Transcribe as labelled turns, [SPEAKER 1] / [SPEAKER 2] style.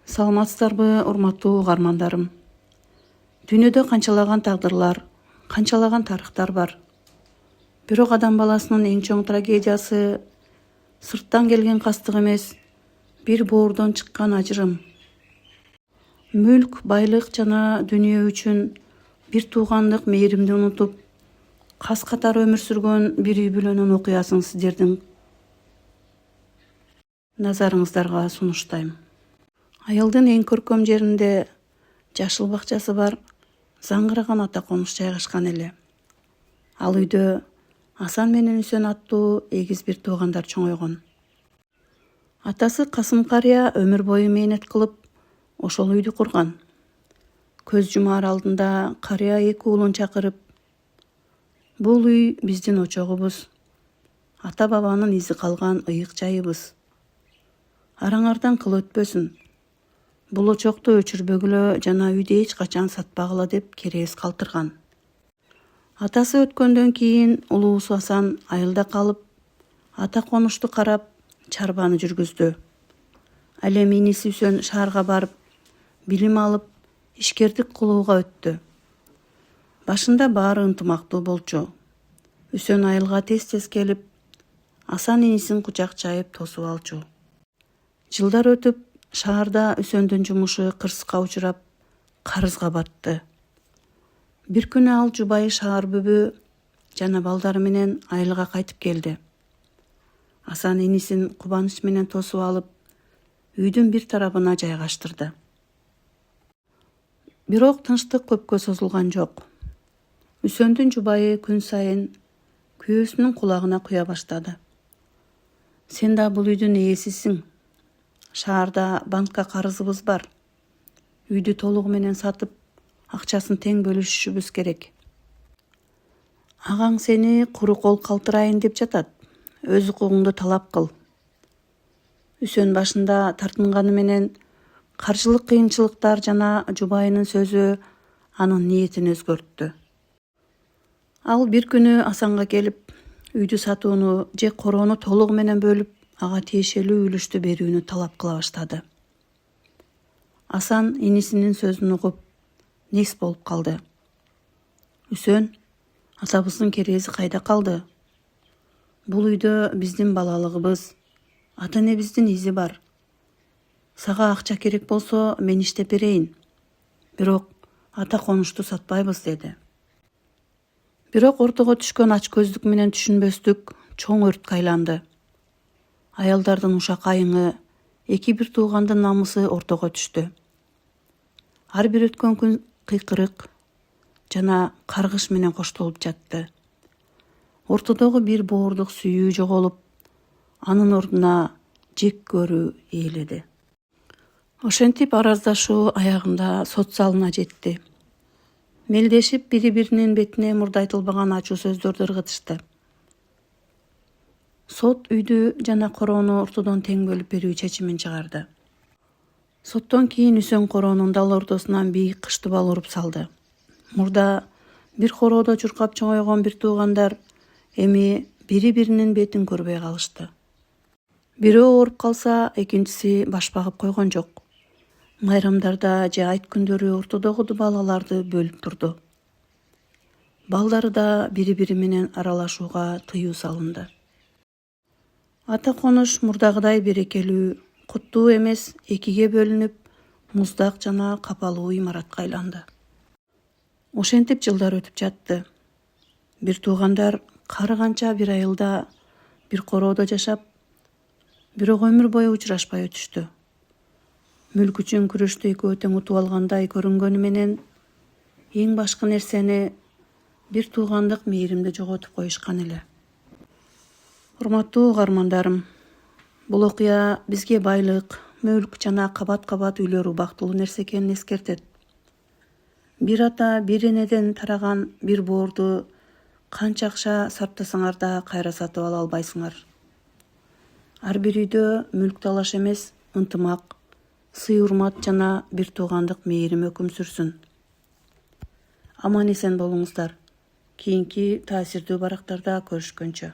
[SPEAKER 1] Саламатсыздарбы, урматтуу угармандарым. Дүйнөдө канчалаган тагдырлар, канчалаган тарыхтар бар. Бирок адам баласынын эң чоң трагедиясы сырттан келген кастык эмес, бир боордон чыккан ажырым. Мүлк, байлык жана дүнүйө үчүн бир туугандык мээримди унутуп, кас катары өмүр сүргөн бир үй бүлөнүн окуясын сиздердин назарыңыздарга сунуштайм. Айылдын эң көркөм жеринде жашыл бакчасы бар заңгыраган ата конуш жайгашкан эле. Ал үйдө Асан менен Үсөн аттуу эгиз бир туугандар чоңойгон. Атасы Касым карыя өмүр бою мээнет кылып, ошол үйдү курган. Көз жумаар алдында карыя эки уулун чакырып, бул үй биздин очогубуз, ата бабанын изи калган ыйык жайыбыз. Араңардан кыл өтпөсүн. Бул очокту өчүрбөгүлө жана үйдү эч качан сатпагыла деп керээс калтырган. Атасы өткөндөн кийин улуусу Асан айылда калып, ата конушту карап, чарбаны жүргүздү. Ал эми иниси Үсөн шаарга барып, билим алып, ишкердик кылууга өттү. Башында баары ынтымактуу болчу. Үсөн айылга тез келип, Асан инисин кучак жайып тосуп алчу. Жылдар өтүп, шаарда Үсөндүн жумушу кырсыкка учурап, карызга батты. Бир күнү ал жубайы шаар бүбү жана балдары менен айылга кайтып келди. Асан инисин кубаныч менен тосуп алып, үйдүн бир тарабына жайгаштырды. Бирок тынчтык көпкө созулган жок. Үсөндүн жубайы күн сайын күйөөсүнүн кулагына куя баштады. Сен да бул үйдүн ээсисиң. Шаарда банкка карызыбыз бар. Үйдү толугу менен сатып, акчасын тең бөлүшүшүбүз керек. Агаң сени куру кол калтырайын деп жатат. Өз укугуңду талап кыл. Үсөн башында тартынганы менен каржылык кыйынчылыктар жана жубайынын сөзү анын ниетин өзгөрттү. Ал бир күнү Асанга келип, үйдү сатууну же короону толугу менен бөлүп, ага тиешелүү үлүштү берүүнү талап кыла баштады. Асан инисинин сөзүн угуп, нес болуп калды. Үсөн, атабыздын керези кайда калды? Бул үйдө биздин балалыгыбыз, ата-энебиздин изи бар. Сага акча керек болсо, мен иштеп берейин. Бирок ата конушту сатпайбыз деди. Бирок ортого түшкөн ачкөздүк менен түшүнбөстүк чоң өрткө айланды. Аялдардын ушак айыңы, эки бир туугандын намысы ортого түштү. Ар бир өткөн күн кыйкырык жана каргыш менен коштолуп жатты. Ортодогу бир боордук сүйүү жоголуп, анын ордуна жек көрүү ээледи. Ошентип араздашуу аягында сот залына жетти. Мелдешип бири-биринин бетине мурдайтылбаган ачуу сөздөрдү ыргытышты. Сот үйдү жана короону ортодон тең бөлүп берүү чечимин чыгарды. Соттон кийин Үсөн короонун дал ортосунан бийик кыштыбал уруп салды. Мурда бир короодо чуркап чоңойгон бир туугандар эми бири-биринин бетин көрбөй калышты. Бирөө ооруп калса, экинчиси баш багып койгон жок. Майрамдарда же айт күндөрү ортодогу балаларды бөлүп турду. Балдары да бири-бири менен аралашууга тыюу салынды. Ата конуш мурдагыдай берекелүү, куттуу эмес, экиге бөлүнүп, муздак жана капалуу имаратка айланды. Ошентип жылдар өтүп жатты. Бир туугандар карыганча бир айылда, бир короодо жашап, бирок өмүр бою учурашпай өтүштү. Мүлк үчүн күрөштү экөө тең утуп алгандай көрүнгөнү менен, эң башкы нерсени бир туугандык мээримди жоготуп коюшкан эле. Урматтуу угармандарым, бул окуя бизге байлык, мүлк жана кабат-кабат үйлөр убактылуу нерсе экенин эскертет. Бир ата, бир энеден тараган бир боорду канча акча сарптасаңар да кайра сатып ала албайсыңар. Ар бир үйдө мүлк талаш эмес, ынтымак, сый-урмат жана бир туугандык мээрим өкүм сүрсүн. Аман эсен болуңуздар. Кийинки таасирдүү барактарда көрүшкөнчө.